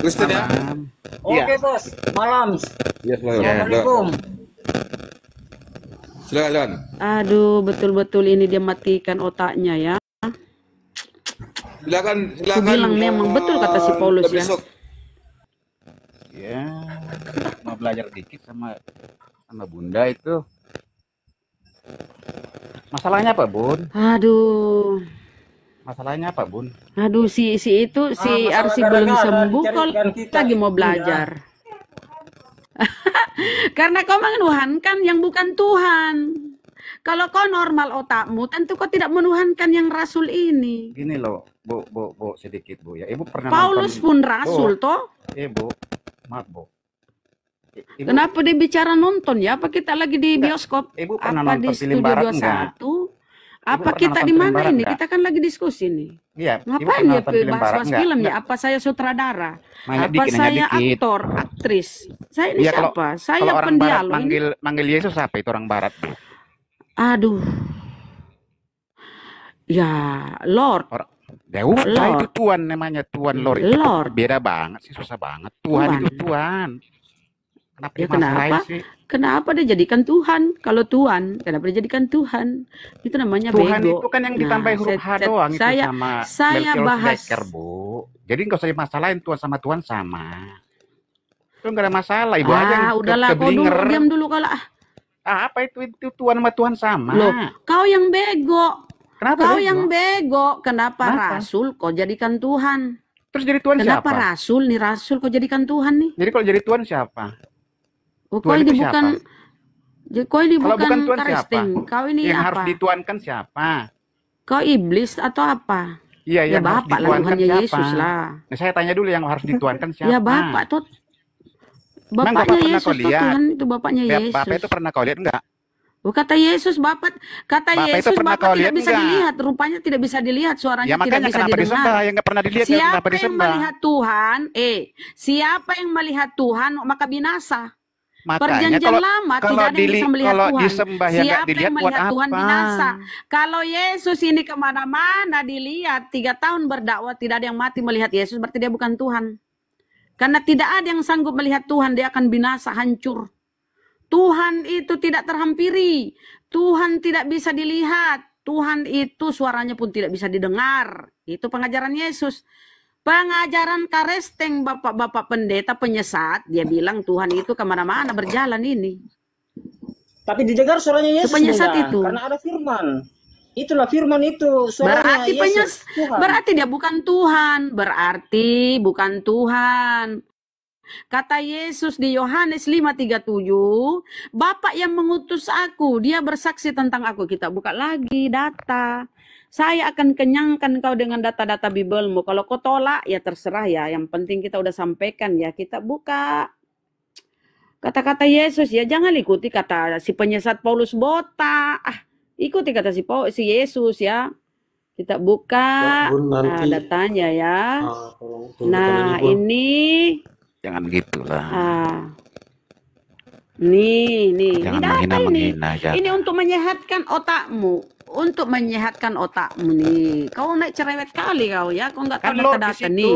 Kristen ya? Oke, Bos. Malam. Iya, Assalamualaikum. Silakan. Aduh, betul-betul ini dia matikan otaknya ya. Silakan. Aku bilang memang betul kata si Paulus ya. Besok. Ya, mau belajar dikit sama Bunda itu. Masalahnya apa, Bun? Aduh. Masalahnya apa, Bun? Aduh, si itu si Arsy belum sembuh kok lagi mau belajar. Karena kau menuhankan yang bukan Tuhan. Kalau kau normal otakmu, tentu kau tidak menuhankan yang rasul ini. Gini loh, Bu, sedikit, Bu. Ya, Ibu pernah Paulus nonton, pun rasul, toh? Bu, maaf, Bu. Ibu, Kenapa dia bicara nonton ya? Apa kita lagi di bioskop? Ibu pernah Apa nonton di film Studio barat 21? Apa pernah kita nonton di film mana barat ini? enggak? Kita kan lagi diskusi nih. Iya, Ibu Ngapain pernah ya nonton film barat bahas-bahas enggak? film ya? Enggak. Apa saya sutradara? Nanya Apa dikit, nanya saya dikit. aktor, aktris? Saya ini Iya, siapa? Saya kalau orang barat pendialog ini. manggil Yesus apa itu orang barat, Bu? Aduh. Ya, Lord. Ya udah, Lord. itu Tuhan namanya, Tuhan Lord. Itu Lord. beda banget sih, susah banget. Tuhan Tuhan. itu Tuhan. Kenapa Ya dimasalahin kenapa? sih? Kenapa dia jadikan Tuhan? Kalau Tuhan, kenapa dia jadikan Tuhan? Itu namanya Tuhan bego. itu kan yang ditambahin huruf H doang itu sama saya bahas. Melchizedek, Bu. Jadi nggak usah dimasalahin, Tuhan sama Tuhan sama. Itu nggak ada masalah, Ibu aja yang Udahlah kau dulu, keblinger. diam dulu kalau Apa itu Tuhan sama Tuhan sama? Loh, kau yang bego. Kenapa Kau bego? yang bego. Kenapa Kenapa? rasul kau jadikan Tuhan? Terus jadi Tuhan Kenapa siapa? rasul nih rasul kau jadikan Tuhan nih? Jadi kalau jadi Tuhan siapa? Oh, kau Tuhan ini itu bukan kau ini Kalau bukan Tuhan Karesting. siapa? Kau ini Yang harus apa? dituankan siapa? Kau iblis atau apa? Iya, Ya yang harus Bapak lah, dituankan Tuhannya siapa? Yesus lah. Nah, saya tanya dulu yang harus dituankan siapa? Ya Bapak tuh. Emang Bapaknya Bapak pernah Yesus kau tuh, lihat? Tuhan itu Bapaknya Ya, Yesus. Bapak itu pernah kau lihat enggak? Oh, kata Yesus Bapak, kata Bapak itu Yesus pernah Bapak kau tidak lihat bisa enggak? dilihat, rupanya tidak bisa dilihat, suaranya Ya tidak makanya bisa kenapa didengar. disembah? Yang nggak pernah dilihat ya Siapa kenapa yang disembah? melihat Tuhan? Siapa yang melihat Tuhan maka binasa. Makanya Perjanjian lama tidak ada yang bisa melihat kalau Tuhan. disembah yang nggak Siapa dilihat yang buat melihat Tuhan apa? binasa. Kalau Yesus ini kemana-mana dilihat 3 tahun berdakwah tidak ada yang mati melihat Yesus, berarti dia bukan Tuhan. Karena tidak ada yang sanggup melihat Tuhan, dia akan binasa, hancur. Tuhan itu tidak terhampiri. Tuhan tidak bisa dilihat. Tuhan itu suaranya pun tidak bisa didengar. Itu pengajaran Yesus. Pengajaran Karesting, bapak-bapak pendeta penyesat, dia bilang Tuhan itu kemana-mana berjalan ini. Tapi didengar suaranya Yesus. penyesat Bunda, itu. Karena ada firman. Itulah firman itu. Suaranya Berarti Yesus. Tuhan. berarti dia bukan Tuhan. Berarti bukan Tuhan. Kata Yesus di Yohanes 5:37, Bapa yang mengutus aku, dia bersaksi tentang aku. Kita buka lagi data. Saya akan kenyangkan kau dengan data-data Bibelmu. Kalau kau tolak, ya terserah ya. Yang penting kita udah sampaikan ya. Kita buka kata-kata Yesus ya. Jangan ikuti kata si penyesat Paulus botak. Ikuti kata si Yesus ya. Kita buka datanya ya. Nah ini. Jangan gitulah. Nih. Jangan menghina. Ini untuk menyehatkan otakmu. Untuk menyehatkan otakmu nih. Kau naik cerewet kali kau ya. Kau nggak tahu Kan Lord di data-data situ, nih.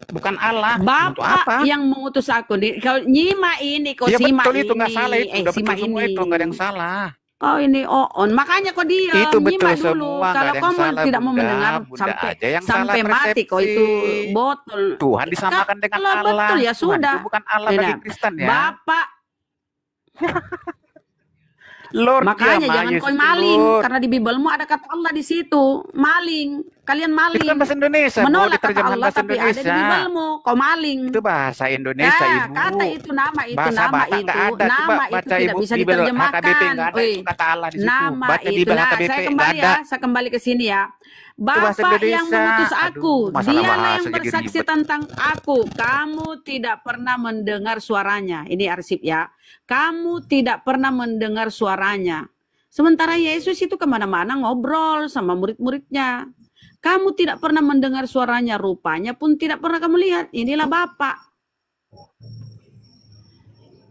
bukan Allah. Untuk Bapak apa? yang mengutus aku nih. Kau nyimak ini, kau Ya simak betul ini. itu nggak salah itu. Udah simak betul semua ini. itu nggak ada yang salah. Kau ini on. Makanya kau diam. Itu betul Nyimak dulu. semua, nggak Kalau ada yang kamu salah, tidak mau Bunda. mendengar Bunda sampai aja yang sampai salah mati kau itu persepsi. botol. Tuhan disamakan dengan Kalau Allah. betul ya Tuhan sudah. itu bukan Allah Tidak. bagi Kristen ya. Bapak. Lord, Makanya ya, jangan Yesus kau maling. Lord. Karena di Bibelmu ada kata Allah di situ. Maling. Kalian maling. Itu kan bahasa Indonesia, Bu. Menolak kata Diterjemahkan Allah bahasa tapi ada di Indonesia. Bibelmu. Kau maling. Itu bahasa Indonesia, Nah, Ibu. kata itu nama itu Bahasa nama Batak itu nggak ada. Coba nama itu baca tidak Ibu bisa Bibel diterjemahkan. HKBP, nggak ada Wih, itu kata Allah di situ. nama Baca itu. Bibel Nah, HKBP, saya nggak kembali ada. ya, saya kembali ke sini ya. bahasa Bapak yang Indonesia. mengutus aku, Aduh, masalah dialah yang bahasa jadi bersaksi ribet. tentang aku. Kamu tidak pernah mendengar suaranya. Ini arsip ya. Kamu tidak pernah mendengar suaranya. Sementara Yesus itu kemana-mana ngobrol sama murid-muridnya. Kamu tidak pernah mendengar suaranya, rupanya pun tidak pernah kamu lihat. Inilah Bapak.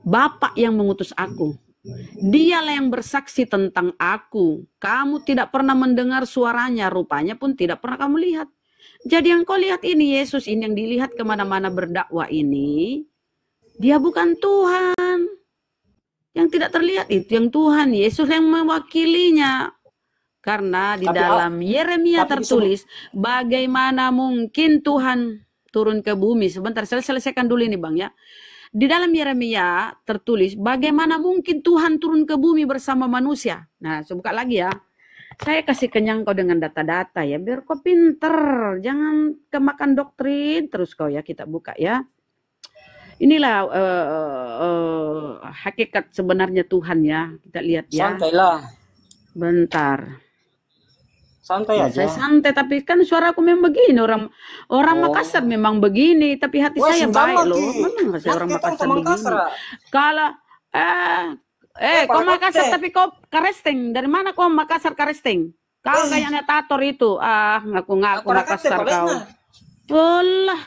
Bapak yang mengutus aku. Dialah yang bersaksi tentang aku. Kamu tidak pernah mendengar suaranya, rupanya pun tidak pernah kamu lihat. Jadi yang kau lihat ini, Yesus ini yang dilihat kemana-mana berdakwah ini, dia bukan Tuhan. Yang tidak terlihat itu yang Tuhan, Yesus yang mewakilinya. Karena di dalam Yeremia tertulis, bagaimana mungkin Tuhan turun ke bumi. Sebentar, saya selesaikan dulu ini Bang ya. Di dalam Yeremia tertulis, bagaimana mungkin Tuhan turun ke bumi bersama manusia. Nah, saya buka lagi ya. Saya kasih kenyang kau dengan data-data ya, biar kau pinter. Jangan kemakan doktrin terus kau ya, kita buka ya. Inilah hakikat sebenarnya Tuhan ya. Kita lihat ya. Santailah. Bentar. Santai Ya, aja. saya santai, tapi kan suaraku memang begini. Orang Makassar memang begini, tapi hati Wah, saya sungkan baik lagi. loh. Memang saya orang Nanti kan Makassar ke begini. Makassar. Kalau kau Pak Makassar Kapten. tapi kau Karesteng. Dari mana kau Makassar Karesteng? Kau kayaknya tator itu. Ngaku-ngaku Para Makassar kate, kau. palena. Alah.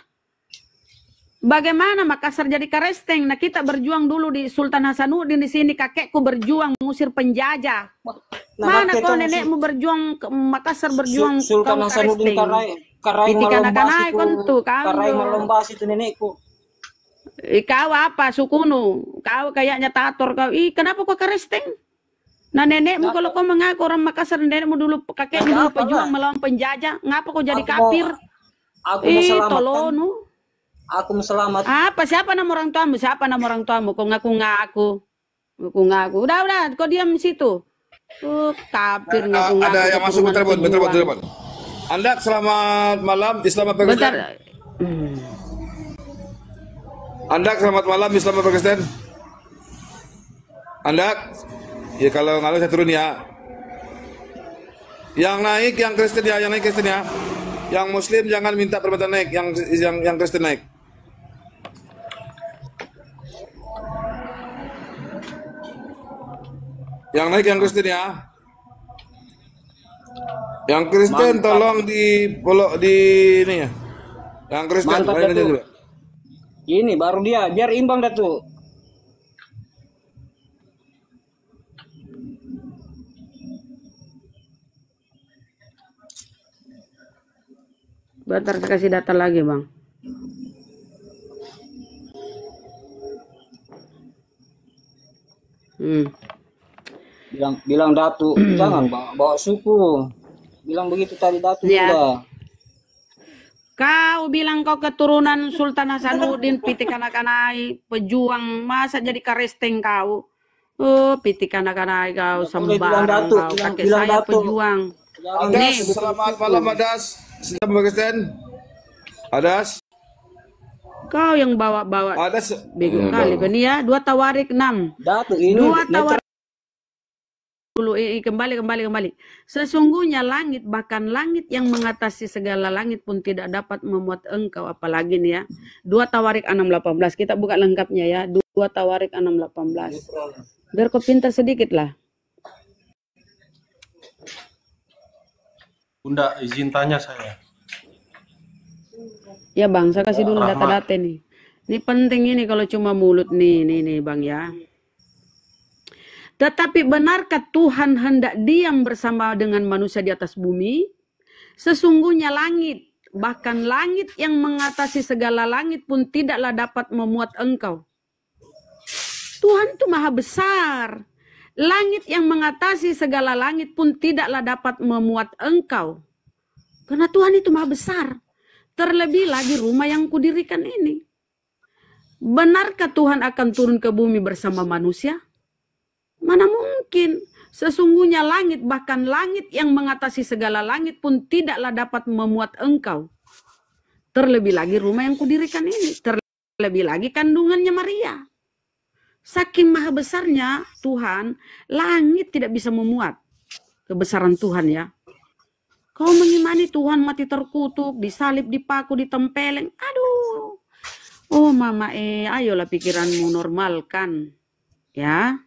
Bagaimana Makassar jadi Karesteng? Nah, kita berjuang dulu di Sultan Hasanuddin di sini. Kakekku berjuang mengusir penjajah. Mana kau nenekmu berjuang ke Makassar berjuang Sultan kau Hasanuddin Karesteng? karai Piti malombas kanak-kanak itu. kon tuh, kau. Karai malombas itu nenekku. Kau apa sukunu? Kau kayaknya tator kau. Kenapa kau Karesteng? Nah nenekmu kalau kau mengaku orang Makassar, nenekmu dulu kakekmu dulu pejuang melawan penjajah, ngapa kau jadi kafir? Aku mau selamatkan. Tolonu. Aku mau selamat. Apa? Siapa nama orang tuamu? Siapa nama orang tuamu? Kau ngaku-ngaku. Ngaku-ngaku. Udah, kau diam di situ. Kafir ngaku-ngaku. Ada yang masuk bentar. Anda selamat malam Islam Pakistan. Anda selamat malam Islam Pakistan. Anda, ya kalau ngalu saya turun ya. Yang naik yang Kristen ya, yang naik Kristen ya. Yang Muslim jangan minta permintaan naik, yang Kristen naik. Yang naik yang Kristen ya. Yang Kristen tolong di ini ya. Yang Kristen lain aja juga. Ini baru dia, biar imbang dah tuh. Bentar saya kasih data lagi Bang. Bilang Datu, jangan bawa suku. Bilang begitu tadi Datu juga. Kau bilang kau keturunan Sultan Hasanuddin, Piti kanak-kanai, pejuang, masa jadi Karesteng kau? Piti kanak-kanai kau, sembarang kau, kakek saya pejuang. Adas, selamat malam Adas. Selamat Pakistan. Adas. Kau yang bawa-bawa. Adas. Bego kali kan ya, 2 Tawarik 6. Datu ini. 2 Tawarik dulu kembali. Sesungguhnya langit, bahkan langit yang mengatasi segala langit pun tidak dapat memuat engkau, apalagi nih ya. 2 Tawarik 6:18. Kita buka lengkapnya ya. 2 Tawarik 6:18. Biar kau pintar sedikit lah. Bunda, izin tanya saya. Ya Bang, saya kasih dulu data-data nih. Ini penting ini kalau cuma mulut nih Bang ya. Tetapi benarkah Tuhan hendak diam bersama dengan manusia di atas bumi? Sesungguhnya langit, bahkan langit yang mengatasi segala langit pun tidaklah dapat memuat engkau. Tuhan itu maha besar. Langit yang mengatasi segala langit pun tidaklah dapat memuat engkau. Karena Tuhan itu maha besar. Terlebih lagi rumah yang kudirikan ini. Benarkah Tuhan akan turun ke bumi bersama manusia? Mana mungkin. Sesungguhnya langit, bahkan langit yang mengatasi segala langit pun tidaklah dapat memuat engkau. Terlebih lagi rumah yang kudirikan ini. Terlebih lagi kandungannya Maria. Saking maha besarnya Tuhan, langit tidak bisa memuat kebesaran Tuhan ya. Kau mengimani Tuhan mati terkutuk, disalib, dipaku, ditempeleng. Aduh. Oh mama ayolah pikiranmu normalkan. Ya.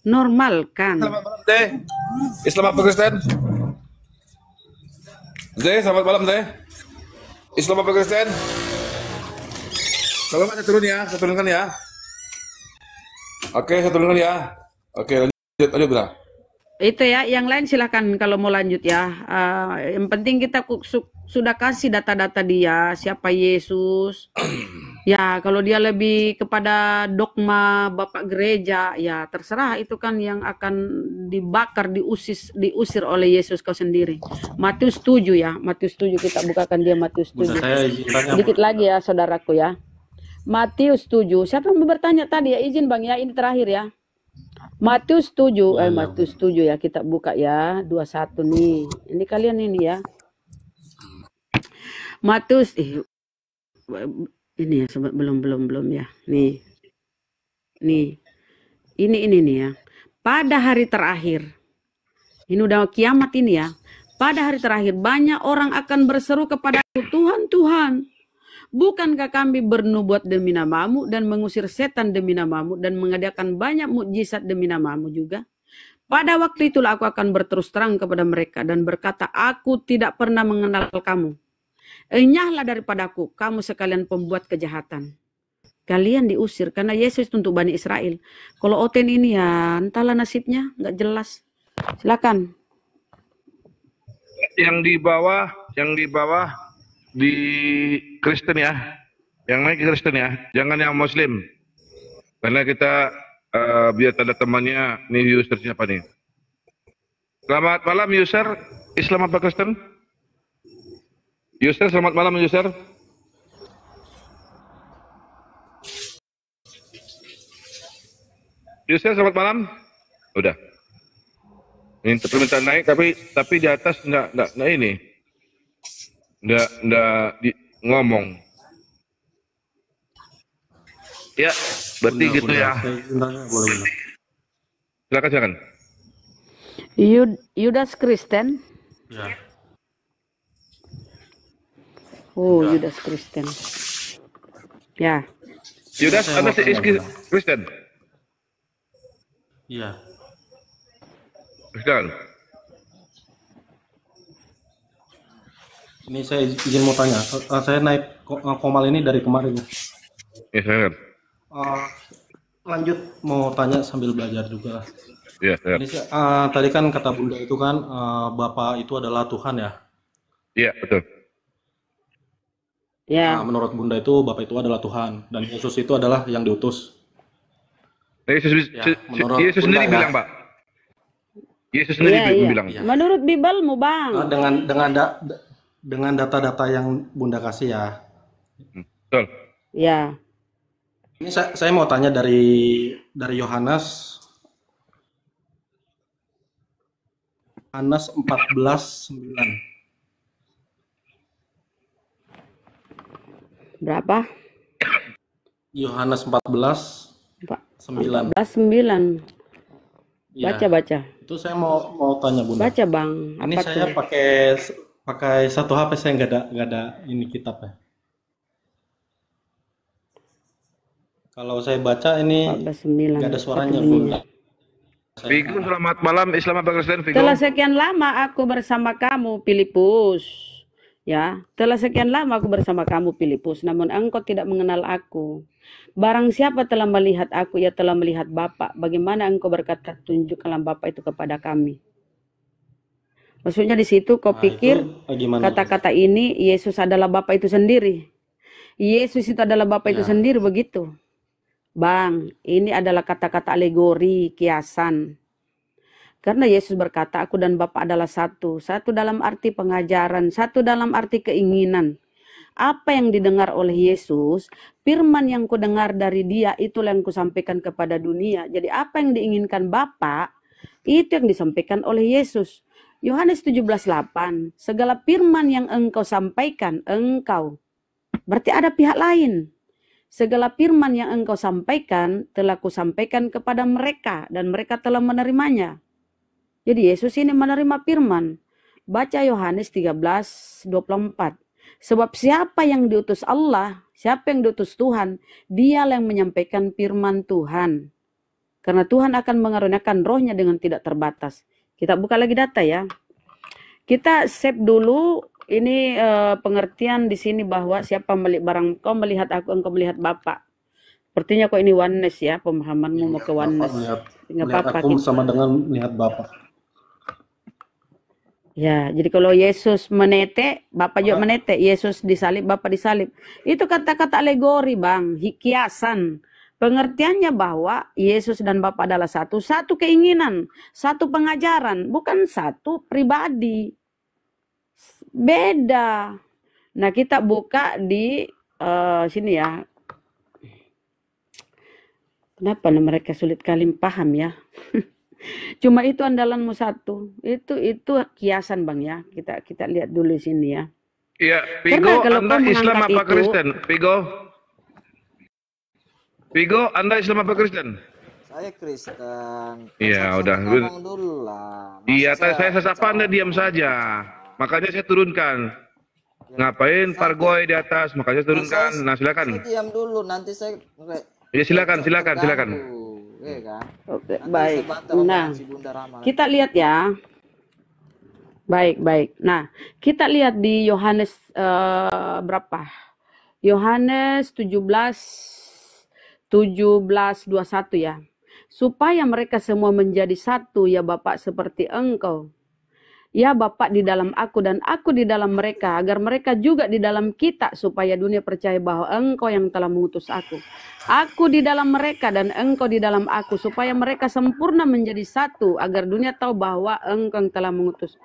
Normalkan. Selamat malam Teh. Islam Pakistan. Teh, selamat malam Teh. Islam Pakistan. Kalau nggak saya turun ya, saya turunkan ya. Oke, saya turunkan ya. Oke, lanjut Bra. Itu ya, yang lain silakan kalau mau lanjut ya. Yang penting kita sudah kasih data-data dia, siapa Yesus. Ya, kalau dia lebih kepada dogma Bapak gereja, ya terserah, itu kan yang akan dibakar, diusir oleh Yesus kau sendiri. Matius 7 ya, Matius 7 kita bukakan dia Matius 7. Saya izin tanya, Sedikit lagi ya saudaraku ya. Matius 7. Siapa yang mau bertanya tadi ya? Izin Bang ya, ini terakhir ya. Matius 7, Matius 7 ya, kita buka ya, 21 nih. Ini kalian ini ya. Matius ini ya, sobat, belum ya. Nih. Ini nih ya. Pada hari terakhir. Ini udah kiamat ini ya. Pada hari terakhir banyak orang akan berseru kepadaku, Tuhan, Tuhan, bukankah kami bernubuat demi namamu dan mengusir setan demi namamu dan mengadakan banyak mukjizat demi namamu juga? Pada waktu itulah aku akan berterus terang kepada mereka dan berkata, aku tidak pernah mengenal kamu. Enyahlah daripadaku, kamu sekalian pembuat kejahatan. Kalian diusir karena Yesus untuk Bani Israel. Kalau Oten ini ya entahlah nasibnya, nggak jelas. Silakan. Yang di bawah di Kristen ya, yang naik Kristen ya, jangan yang Muslim, karena kita biar tanda temannya. Nih user siapa nih? Selamat malam user Islam apa Kristen? User selamat malam user. User selamat malam. Udah. Ini permintaan naik tapi di atas enggak ini. Nggak ngomong. Ya, berarti gitu ya. Boleh. Silakan. Yudas Kristen. Ya. Oh, Yudas Kristen. Ya. Yudas, Anda Kristen. Iya. Kristen. Ini saya izin mau tanya. Saya naik Komal ini dari kemarin. Ya, saya. Lanjut mau tanya sambil belajar juga. Ya, saya. Ini tadi kan kata Bunda itu kan Bapak itu adalah Tuhan ya. Iya, betul. Ya. Menurut Bunda itu Bapak itu adalah Tuhan dan Yesus itu adalah yang diutus. Yesus sendiri bilang, Pak. Yesus sendiri bilang. Ya. Menurut Bibelmu, Bang. Dengan data-data yang Bunda kasih ya. Betul. Ya. Ini saya mau tanya dari Yohanes 14:9. Berapa? Yohanes 14:9. 14:9. Baca. Itu saya mau tanya Bunda. Baca, Bang. Ini apa saya tuh? pakai satu HP, saya nggak ada ini kitabnya. Kalau saya baca ini 14:9. nggak ada suaranya Bunda. Vigo, selamat malam Islam apa Kristen, Vigo? Telah sekian lama aku bersama kamu, Filipus. Ya, telah sekian lama aku bersama kamu, Filipus, namun engkau tidak mengenal aku. Barang siapa telah melihat aku, ia telah melihat Bapa. Bagaimana engkau berkata, tunjukkanlah Bapa itu kepada kami? Maksudnya di situ kau pikir kata-kata ini Yesus adalah Bapa itu sendiri. Yesus itu adalah Bapa itu sendiri, begitu. Bang, ini adalah kata-kata alegori, kiasan. Karena Yesus berkata, aku dan Bapa adalah satu. Satu dalam arti pengajaran, satu dalam arti keinginan. Apa yang didengar oleh Yesus, firman yang ku dengar dari dia, itulah yang ku sampaikan kepada dunia. Jadi apa yang diinginkan Bapa, itu yang disampaikan oleh Yesus. Yohanes 17:8, segala firman yang engkau sampaikan, engkau. Berarti ada pihak lain. Segala firman yang engkau sampaikan, telah kusampaikan kepada mereka, dan mereka telah menerimanya. Jadi Yesus ini menerima firman. Baca Yohanes 13:24. Sebab siapa yang diutus Allah, siapa yang diutus Tuhan, dialah yang menyampaikan firman Tuhan. Karena Tuhan akan mengaruniakan rohnya dengan tidak terbatas. Kita buka lagi data ya. Kita save dulu ini pengertian di sini bahwa siapa barang kau melihat aku, engkau melihat Bapa. Sepertinya kok ini oneness ya, pemahamanmu mau ke oneness. Melihat aku sama dengan melihat Bapak. Ya, jadi kalau Yesus menetek, Bapak juga menetek. Yesus disalib, Bapak disalib. Itu kata-kata alegori, Bang. Kiasan. Pengertiannya bahwa Yesus dan Bapak adalah satu. Satu keinginan, satu pengajaran. Bukan satu pribadi. Beda. Nah, kita buka di sini ya. Kenapa mereka sulit kali paham ya? Cuma itu andalanmu satu. Itu kiasan, Bang ya. Kita lihat dulu di sini ya. Iya, Karena Vigo, kalau Anda kau Islam mengangkat apa itu, Kristen? Vigo, Anda Islam apa Kristen? Saya Kristen. Iya, Sama-sama udah. ngomong dulu lah. Masa Iya, saya sapa Anda diam bicara? saja. Makanya saya turunkan. Ngapain Pargoy di atas? Makanya saya turunkan. Nah, silakan. Saya diam dulu, nanti saya Ya, silakan. terganggu, ya kan? Oke, Nanti baik. saya batal omongan Nah, si Bunda Rama. kita lihat ya. Baik. Nah, kita lihat di Yohanes berapa? Yohanes 17:21 ya. Supaya mereka semua menjadi satu ya Bapak seperti Engkau. Ya Bapak di dalam aku dan aku di dalam mereka, agar mereka juga di dalam kita, supaya dunia percaya bahwa Engkau yang telah mengutus aku. Aku di dalam mereka dan Engkau di dalam aku, supaya mereka sempurna menjadi satu, agar dunia tahu bahwa Engkau yang telah mengutus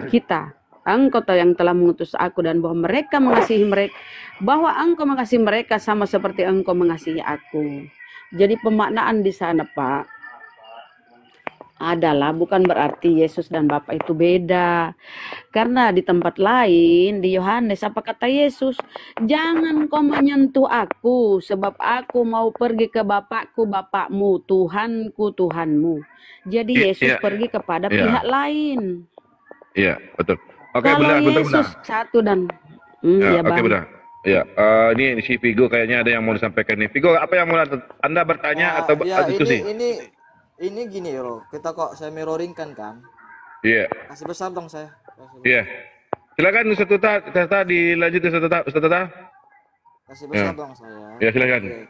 kita. Engkau tahu yang telah mengutus aku, dan bahwa mereka mengasihi mereka, bahwa Engkau mengasihi mereka sama seperti Engkau mengasihi aku. Jadi pemaknaan di sana, Pak, adalah bukan berarti Yesus dan Bapa itu beda. Karena di tempat lain, di Yohanes, apa kata Yesus? Jangan kau menyentuh aku, sebab aku mau pergi ke Bapakku, Bapakmu, Tuhanku, Tuhanmu. Jadi Yesus pergi kepada pihak lain. Iya, betul. Oke, Kalau benar. Yesus satu dan... Ya, ya, oke, Bang. benar. Ya, ini si Vigo kayaknya ada yang mau disampaikan nih. Vigo, apa yang mau Anda bertanya atau ya, diskusi? ini gini bro, kita kok saya mirroringkan kan? Iya. Kasih besar dong saya. Iya. Silakan Ustaz Tata dilanjut Ustaz Tata. Kasih besar dong saya. Ya, silakan. Oke.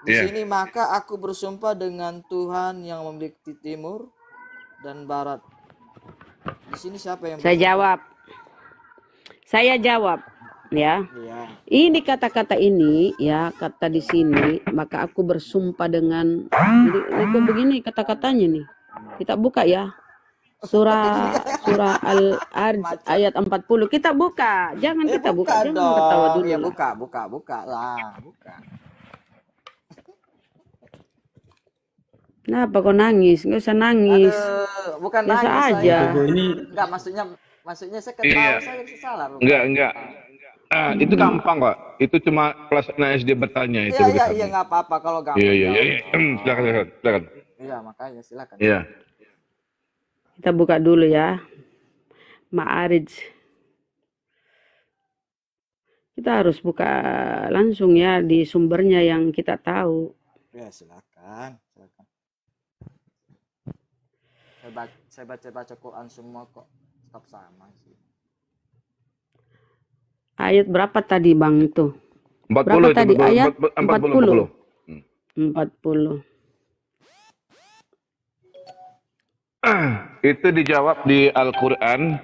Di sini maka aku bersumpah dengan Tuhan yang memiliki timur dan barat. Di sini siapa yang Saya jawab. Ya. Iya. Ini kata-kata ini ya, kata di sini, maka aku bersumpah dengan ini kok begini kata-katanya nih. Kita buka ya. Surah Al-Arj ayat 40. Kita buka. Jangan kita buka, jangan ketawa dulu. Ya lah. buka lah, buka. Kenapa kau nangis? Nggak usah nangis. Aduh, bukan Biasa nangis aja. saya. Ini Enggak, maksudnya saya ketawa, saya salah. Enggak. Itu gampang kok. Itu cuma kelas SD bertanya itu. Iya, nggak apa-apa kalau gampang. Iya. Silakan. Iya, makanya silakan. Iya. Kita buka dulu ya. Ma'arij. Kita harus buka langsung ya di sumbernya yang kita tahu. Ya, silakan. Saya baca Quran semua kok. Tetap sama sih. Ayat berapa tadi Bang itu? 40 Berapa itu, tadi? Ayat 40. 40. Itu dijawab di Al-Quran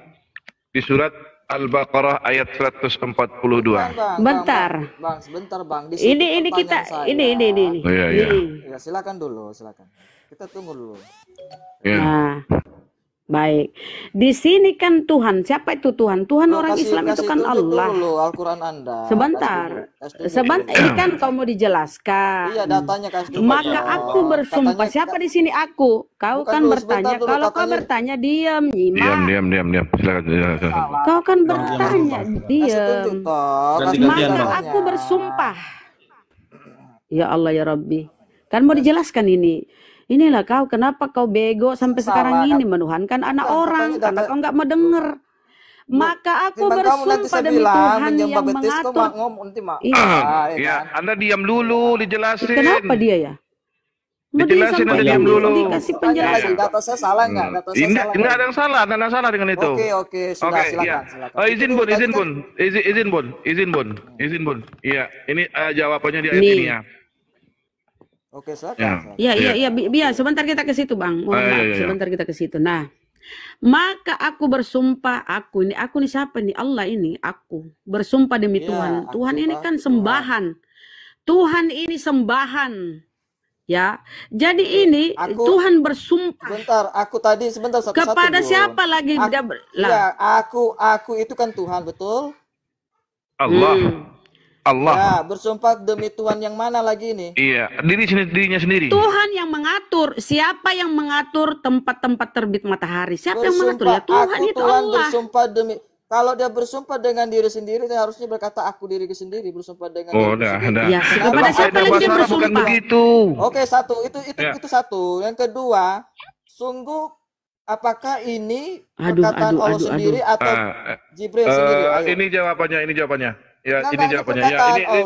di surat Al-Baqarah ayat 142. Bentar. Bang, sebentar Bang. Di situ Ini kita pertanyaan saya. ini. Oh, iya. Ya, silakan dulu, silakan. Kita tunggu dulu. Iya. Nah, baik. Di sini kan Tuhan. Siapa itu Tuhan? Tuhan orang Islam itu kan tunjuk Allah. dulu Al-Quran Anda. Sebentar. Kasih Ini kan kau mau dijelaskan. Iya, datanya kasih tunjuk. Maka aku bersumpah. Katanya- Siapa di sini aku? Kau Bukan kan dulu, bertanya. sebentar dulu, Kalau kau katanya- bertanya diam, nyimak. Diam. Silakan. Kau kan bertanya Kasih diam. tunjuk toh. Ganti-gantian, Maka Bang. aku bersumpah. Ya Allah ya Rabbi. Kan mau dijelaskan ini. Inilah kau, kenapa kau bego sampai sekarang ini menuhankan anak orang karena kau nggak mau denger. Maka aku bersumpah demi Tuhan yang mengatur. Iya, Anda diam dulu, dijelasin. Kenapa dia ya? Mau Dijelasin, Anda diam dulu. dikasih penjelasan. Data saya salah nggak? Data saya Ini salah enggak ada yang salah, ada yang salah dengan itu. Oke, silakan. Oh, izin Bun. Iya, ini jawabannya di ayat Nih. ini ya. Oke, silakan. Iya, biar sebentar kita ke situ, Bang. Mohon maaf, iya. sebentar kita ke situ. Nah, Maka aku bersumpah, aku ini siapa nih? Allah ini, aku bersumpah demi Iya, Tuhan. aku Tuhan ini kan Tuhan. sembahan. Tuhan ini sembahan. Ya, jadi ini Aku Tuhan bersumpah bentar, aku tadi sebentar satu-satu, kepada Bun. siapa lagi Aku, dia lah. iya, aku itu kan Tuhan, betul? Allah. Hmm. Allah. Ya, bersumpah demi Tuhan yang mana lagi nih? Iya, dirinya sendiri. Tuhan yang mengatur. Siapa yang mengatur tempat-tempat terbit matahari? Siapa yang mengatur? Ya Bersumpah, Tuhan aku itu Tuhan Allah. bersumpah demi. Kalau dia bersumpah dengan diri sendiri, dia harusnya berkata aku diriku sendiri, bersumpah dengan Oh, diriku sendiri. Ya, kepada Dalam siapa ayat lagi dia Bahasa Arab bukan bersumpah? begitu. Oke, satu Ya. itu satu. Yang kedua, sungguh apakah ini Aduh, perkataan aduh, Allah aduh, sendiri atau Ah, Jibril sendiri? Ayo. ini jawabannya. Ya, Enggak, ini enggak, jawabannya. ini Ya, perkataan ini Allah.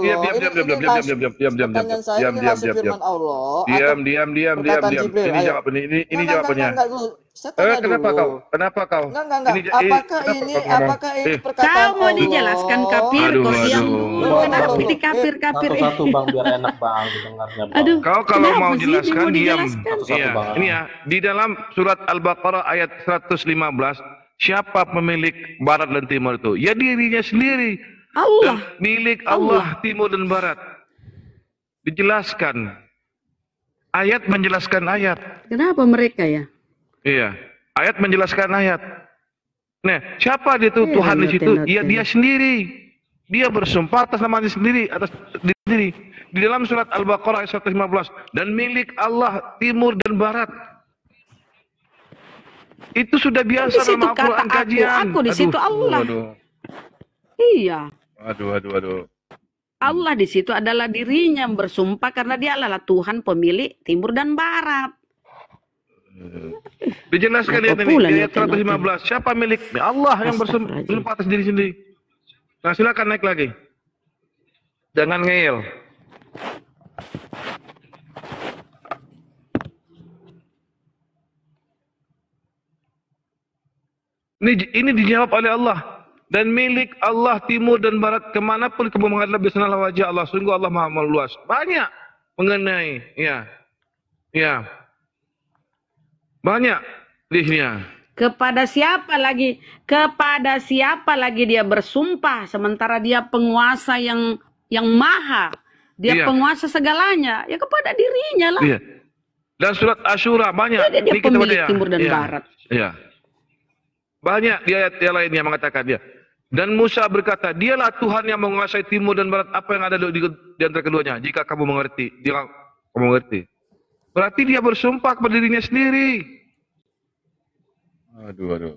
diam. Pertanyaan saya ini langsung firman Allah atau perkataan Jibril? Ini Ayo. jawabannya. Ini Enggak, jawabannya. enggak, dulu. Saya tanya Kenapa dulu. kau? Kenapa kau? Enggak. Kenapa kau ngomong? Apakah ini perkataan Kau mau Allah? dijelaskan kafir, Aduh, kau diam aduh. dulu. Kenapa ini kafir? Satu-satu Bang, biar enak Bang didengarnya Bang. Aduh, Kau kalau kenapa mau sih jelaskan mau diam. dijelaskan? Satu-satu, Iya, Bang. ini ya. Di dalam surat Al-Baqarah ayat 115, siapa pemilik barat dan timur itu? Ya dirinya sendiri. Allah. Dan milik Allah timur dan barat. Dijelaskan. Ayat menjelaskan ayat. Kenapa mereka ya? Iya. Ayat menjelaskan ayat. Nah, siapa dia itu Tuhan di situ? noten. Ya dia sendiri. Dia bersumpah atas namanya sendiri, atas diri sendiri. Di dalam surat Al-Baqarah ayat 115, dan milik Allah timur dan barat. Itu sudah Di biasa situ dalam kata Al-Quran kajian. aku di situ Allah. Iya. Aduh. Allah di situ adalah dirinya yang bersumpah karena dia adalah Tuhan pemilik timur dan barat. Dijelaskan Apa di pula ayat noten, 115. Siapa milik? Allah yang Astagfirullahaladzim. bersumpah atas diri sendiri. Nah, silakan naik lagi. Jangan ngeyel. Ini dijawab oleh Allah. Dan milik Allah timur dan barat, kemanapun kamu menghadap bersanalah wajah Allah. Sungguh Allah maha meluas. Banyak mengenai, ya, banyak di sini. Kepada siapa lagi? Kepada siapa lagi dia bersumpah sementara dia penguasa yang maha. Dia Iya. penguasa segalanya. Ya kepada dirinya lah. Iya. Dan surat Asyura banyak. Dia Ini kita baca pemilik ya. timur dan Iya. barat. Iya. Banyak di ayat yang lainnya mengatakan dia. Dan Musa berkata, dialah Tuhan yang menguasai timur dan barat, apa yang ada di antara keduanya. Jika kamu mengerti, kamu mengerti. Berarti dia bersumpah kepada dirinya sendiri. Aduh.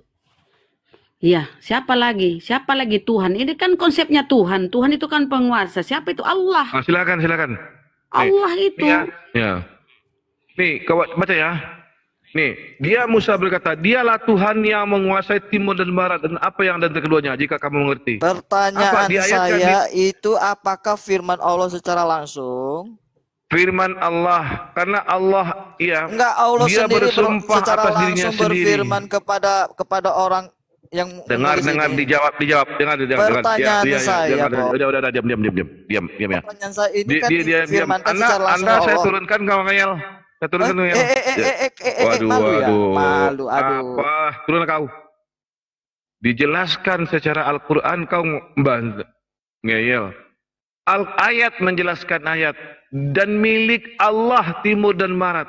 Iya, siapa lagi? Siapa lagi Tuhan? Ini kan konsepnya Tuhan. Tuhan itu kan penguasa. Siapa itu? Allah. Ah, silakan. Allah itu. Ya. Nih, kau baca ya. Nih, dia Musa berkata, dialah Tuhan yang menguasai timur dan barat dan apa yang ada di keduanya, jika kamu mengerti. Pertanyaan Apa di ayat saya itu apakah firman Allah secara langsung? Firman Allah, karena Allah, iya, Enggak, Allah dia sendiri bersumpah secara atas dirinya langsung sendiri. berfirman kepada orang yang Dengar, menulis ini. dijawab, dengar. Pertanyaan saya, Bro. Udah, diam ya. Pertanyaan saya ini kan Diam. difirmankan secara langsung Anda saya Allah. turunkan kau ngeyel. Saya turunkan ngeyel. Malu. Apa? Turun kau. Dijelaskan secara Al-Quran kau ngeyel. Ayat menjelaskan ayat. Dan milik Allah timur dan barat.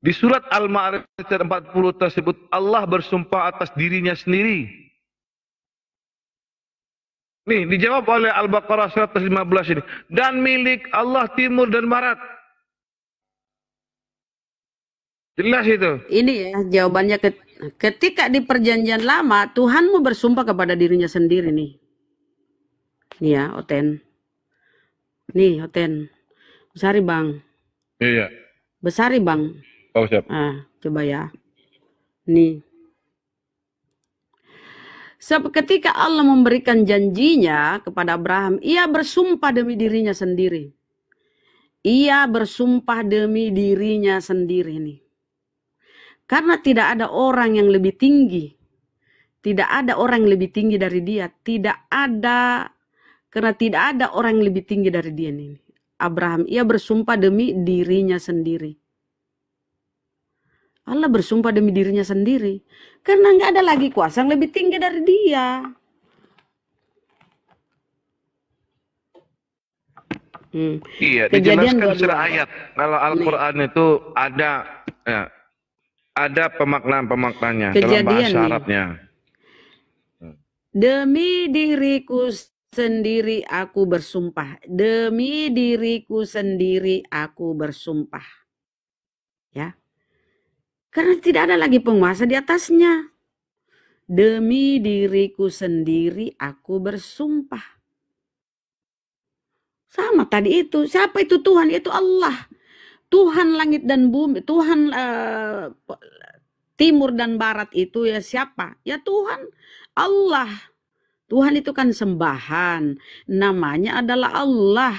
Di surat Al-Ma'arij 40 tersebut Allah bersumpah atas dirinya sendiri. Nih dijawab oleh Al-Baqarah 115 ini. Dan milik Allah timur dan barat. Jelas itu. Ini ya jawabannya ketika di perjanjian lama Tuhanmu bersumpah kepada dirinya sendiri nih. Nih ya, Oten. Nih, Oten. Besari, Bang. Iya. Besari, Bang. Oh, siap. Coba ya. Nih. Ketika Allah memberikan janjinya kepada Abraham, ia bersumpah demi dirinya sendiri. Ia bersumpah demi dirinya sendiri nih. Karena tidak ada orang yang lebih tinggi. Tidak ada orang yang lebih tinggi dari dia. Karena tidak ada orang yang lebih tinggi dari dia nih. Abraham, ia bersumpah demi dirinya sendiri. Allah bersumpah demi dirinya sendiri. Karena nggak ada lagi kuasa yang lebih tinggi dari dia. Iya, Kejadian dijelaskan 22. secara ayat. Kalau Al-Quran itu ada pemaknaan-pemaknaannya dalam Kejadian bahasa nih. Arabnya. Demi diriku sendiri aku bersumpah. Demi diriku sendiri aku bersumpah. Ya. Karena tidak ada lagi penguasa di atasnya. Demi diriku sendiri aku bersumpah. Sama tadi itu. Siapa itu Tuhan? Yaitu Allah. Tuhan langit dan bumi. Tuhan timur dan barat itu ya siapa? Ya Tuhan Allah. Tuhan itu kan sembahan. Namanya adalah Allah.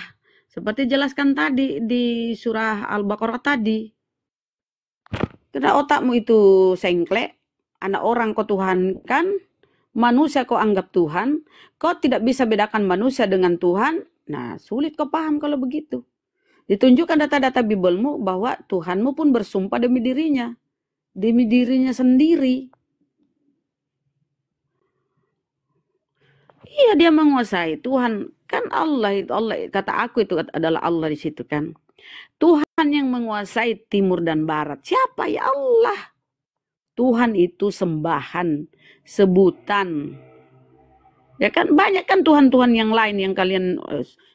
Seperti jelaskan tadi di surah Al-Baqarah tadi. Karena otakmu itu sengklek. Anak orang kau Tuhan kan. Manusia kau anggap Tuhan. Kau tidak bisa bedakan manusia dengan Tuhan. Nah, sulit kau paham kalau begitu. Ditunjukkan data-data Bibelmu bahwa Tuhanmu pun bersumpah demi dirinya. Demi dirinya sendiri. Iya, dia menguasai. Tuhan kan Allah itu, Allah kata aku itu adalah Allah di situ kan. Tuhan yang menguasai timur dan barat. Siapa? Ya Allah. Tuhan itu sembahan, sebutan. Ya kan banyak kan Tuhan-Tuhan yang lain yang kalian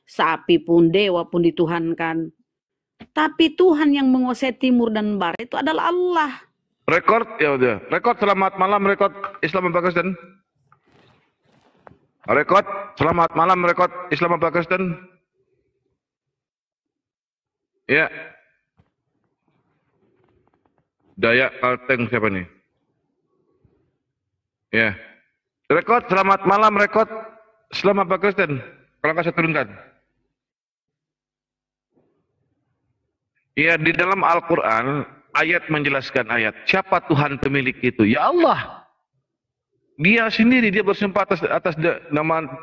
sapi pun, dewa pun dituhankan. Tapi Tuhan yang menguasai timur dan barat itu adalah Allah. Rekord ya udah. Rekord selamat malam rekord Islam apa Kristen? Rekord selamat malam rekord Islam apa Kristen? Ya. Dayak Kalteng siapa nih? Ya. Rekod selamat malam rekod Islam apa Kristen? Kalau nggak saya turunkan. Ya, di dalam Al-Quran ayat menjelaskan ayat. Siapa Tuhan pemilik itu? Ya Allah. Dia sendiri, dia bersumpah atas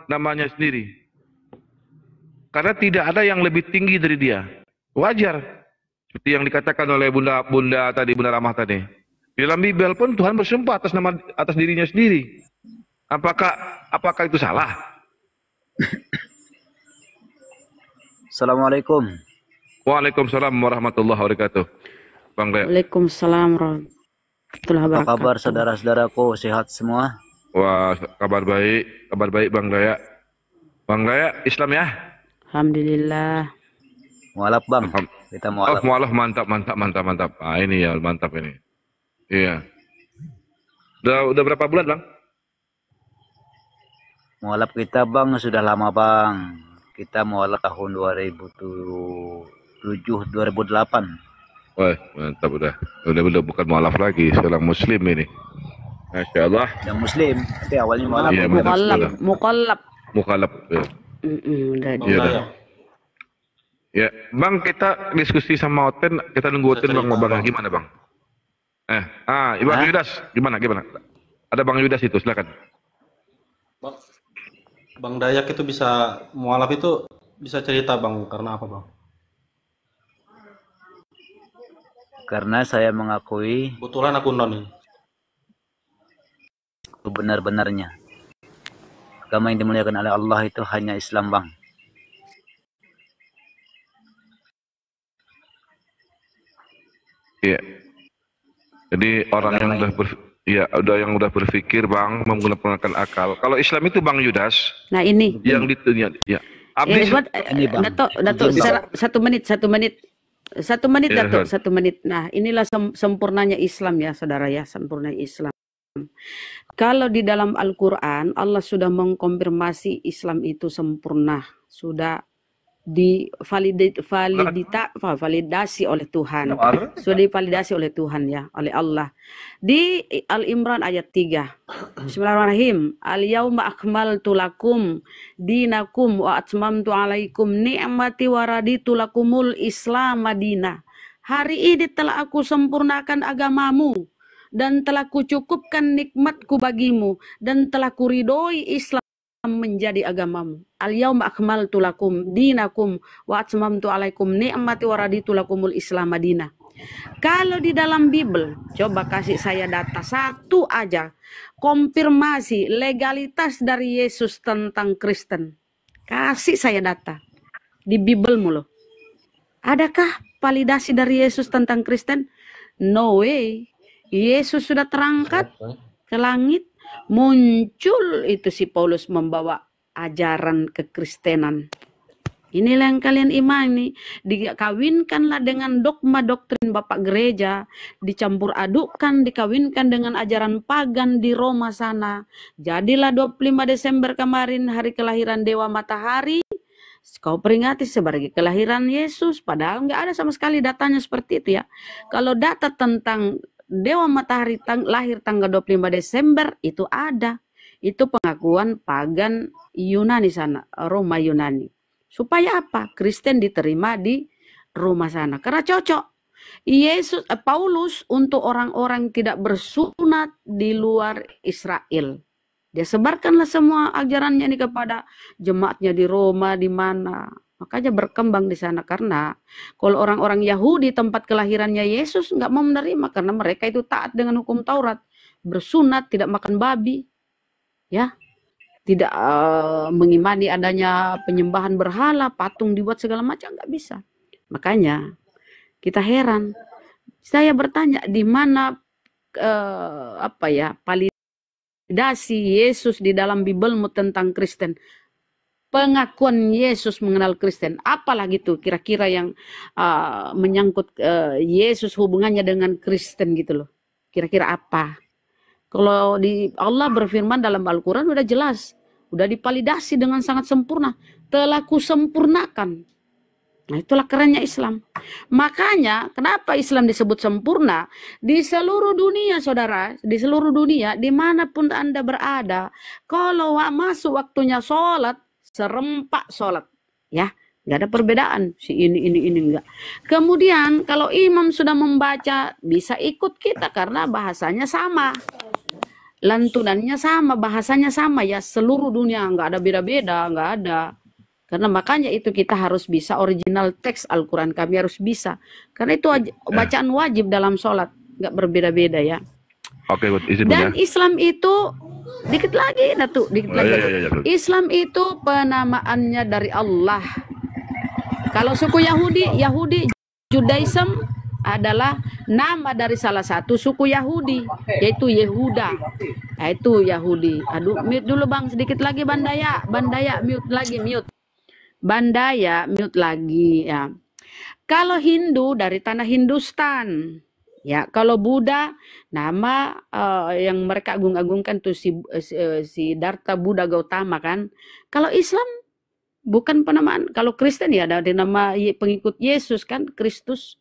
namanya sendiri. Karena tidak ada yang lebih tinggi dari dia. Wajar. Seperti yang dikatakan oleh Bunda Ramah tadi. Di dalam Bibel pun Tuhan bersumpah atas dirinya sendiri. Apakah itu salah? Assalamualaikum. Waalaikumsalam warahmatullahi wabarakatuh. Bang Dayak. Waalaikumsalam warahmatullahi Apa wabarakatuh. kabar saudara-saudaraku? Sehat semua? Wah, kabar baik Bang Dayak. Bang Dayak Islam ya? Alhamdulillah. Mualaf bang, kita mualaf. Mualaf mantap. Ah ini ya mantap ini. Iya. Udah berapa bulan Bang? Mualaf kita bang sudah lama bang. Kita mualaf tahun 2007, 2008. Wah mantap udah bukan mualaf lagi, seorang Muslim ini. Masya Allah. Yang Muslim, tapi awalnya mualaf. Iya, Mukallaf. Ya. Udah Iya, dah. Ya, Bang kita diskusi sama Oten, kita nunggu Oten Bang mau Bang gimana Bang? Bang Yudas gimana? Ada Bang Yudas itu, silakan. Bang Dayak itu bisa mualaf itu bisa cerita Bang, karena apa Bang? Karena saya mengakui Kebetulan aku non ini. benar-benarnya agama yang dimuliakan oleh Allah itu hanya Islam bang. Iya. Jadi orang yang udah berpikir Bang menggunakan akal. Kalau Islam itu Bang Yudas Nah ini. yang ya. Abdi Ini, Bang. Dato, satu menit. Iya, Dato, Ustaz. 1 menit. Nah inilah sempurnanya Islam ya saudara ya, sempurna Islam. Kalau di dalam Al-Quran Allah sudah mengkonfirmasi Islam itu sempurna, sudah validasi oleh Tuhan, sudah divalidasi oleh Tuhan ya, oleh Allah. Di Al-Imran ayat 3, Bismillahirrahmanirrahim. Al-yauma akmaltu lakum dinakum wa atmamtu alaikum ni'mati wa raditu lakumul Islam madinah. Hari ini telah aku sempurnakan agamamu dan telah kucukupkan nikmatku bagimu dan telah kuridhoi Islam menjadi agamamu. Al-yauma akmaltu lakum dinakum wa atmamtu alaikum ni'mati wa raditu lakumul Islam madinah. Kalau di dalam Bible, coba kasih saya data satu aja, konfirmasi legalitas dari Yesus tentang Kristen. Kasih saya data di Bible mulu. Adakah validasi dari Yesus tentang Kristen? No way. Yesus sudah terangkat ke langit, muncul itu si Paulus membawa ajaran kekristenan. Inilah yang kalian imani, dikawinkanlah dengan dogma doktrin Bapak Gereja, dicampur adukkan, dikawinkan dengan ajaran pagan di Roma sana. Jadilah 25 Desember kemarin hari kelahiran Dewa Matahari, kau peringati sebagai kelahiran Yesus, padahal nggak ada sama sekali datanya seperti itu ya. Kalau data tentang Dewa Matahari lahir tanggal 25 Desember itu ada. Itu pengakuan pagan Yunani sana, Roma Yunani. Supaya apa? Kristen diterima di Roma sana. Karena cocok. Paulus untuk orang-orang tidak bersunat di luar Israel. Dia sebarkanlah semua ajarannya ini kepada jemaatnya di Roma, di mana. Makanya berkembang di sana. Karena kalau orang-orang Yahudi tempat kelahirannya Yesus nggak mau menerima. Karena mereka itu taat dengan hukum Taurat. Bersunat, tidak makan babi. Ya. Tidak mengimani adanya penyembahan berhala, patung dibuat segala macam, nggak bisa. Makanya kita heran. Saya bertanya di mana validasi Yesus di dalam Bibelmu tentang Kristen, pengakuan Yesus mengenal Kristen, apalagi tuh kira-kira yang menyangkut Yesus hubungannya dengan Kristen gitu loh. Kira-kira apa? Kalau di Allah berfirman dalam Al-Quran udah jelas, udah dipalidasi dengan sangat sempurna, telah kusempurnakan. Nah itulah kerennya Islam. Makanya kenapa Islam disebut sempurna? Di seluruh dunia saudara, di seluruh dunia, dimanapun Anda berada, kalau masuk waktunya sholat, serempak sholat. Ya, nggak ada perbedaan. Si ini enggak. Kemudian kalau imam sudah membaca, bisa ikut kita karena bahasanya sama. Lantunannya sama, bahasanya sama ya, seluruh dunia, nggak ada beda-beda, nggak ada. Karena makanya itu kita harus bisa original teks Al-Quran, kami harus bisa. Karena itu bacaan wajib dalam sholat, nggak berbeda-beda ya. Oke, izin dan ya. Islam itu, dikit lagi, dikit lagi. Ya. Islam itu penamaannya dari Allah. Kalau suku Yahudi, Judaism adalah nama dari salah satu suku Yahudi, yaitu Yehuda. Itu Yahudi. Aduh, mute dulu bang, sedikit lagi Bandaya mute lagi, mute. Bandaya mute lagi ya. Kalau Hindu dari tanah Hindustan. Ya, kalau Buddha nama yang mereka agung-agungkan tuh si Darta Buddha Gautama kan. Kalau Islam bukan penamaan. Kalau Kristen ya ada nama pengikut Yesus kan, Kristus.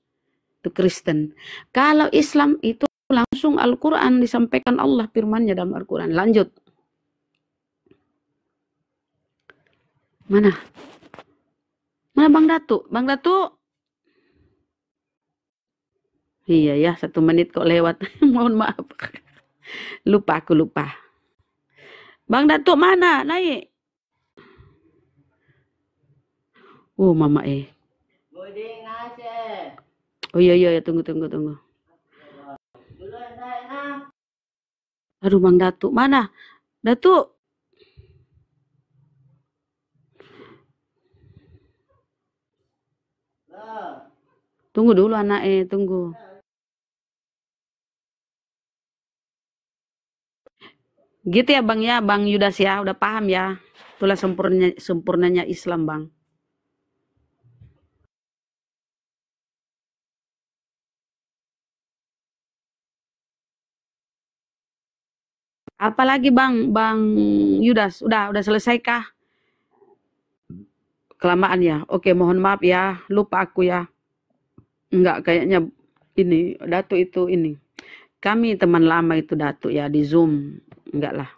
Itu Kristen. Kalau Islam itu langsung Al-Quran disampaikan Allah firman-Nya dalam Al-Quran. Lanjut. Mana Bang Datu? Bang Datu? Iya ya, 1 menit kok lewat. Mohon maaf. Aku lupa. Bang Datu mana? Naik. Mama Oh iya, tunggu. Aduh Bang Datu, mana? Datu. Tunggu dulu anak tunggu. Gitu ya Bang ya, Bang Yudas ya, udah paham ya. Itulah sempurnanya Islam Bang. Apalagi Bang Yudas, udah selesaikah? Kelamaan ya. Oke, mohon maaf ya, lupa aku ya. Enggak, kayaknya ini Datu itu ini. Kami teman lama itu Datu ya di Zoom. Enggak lah.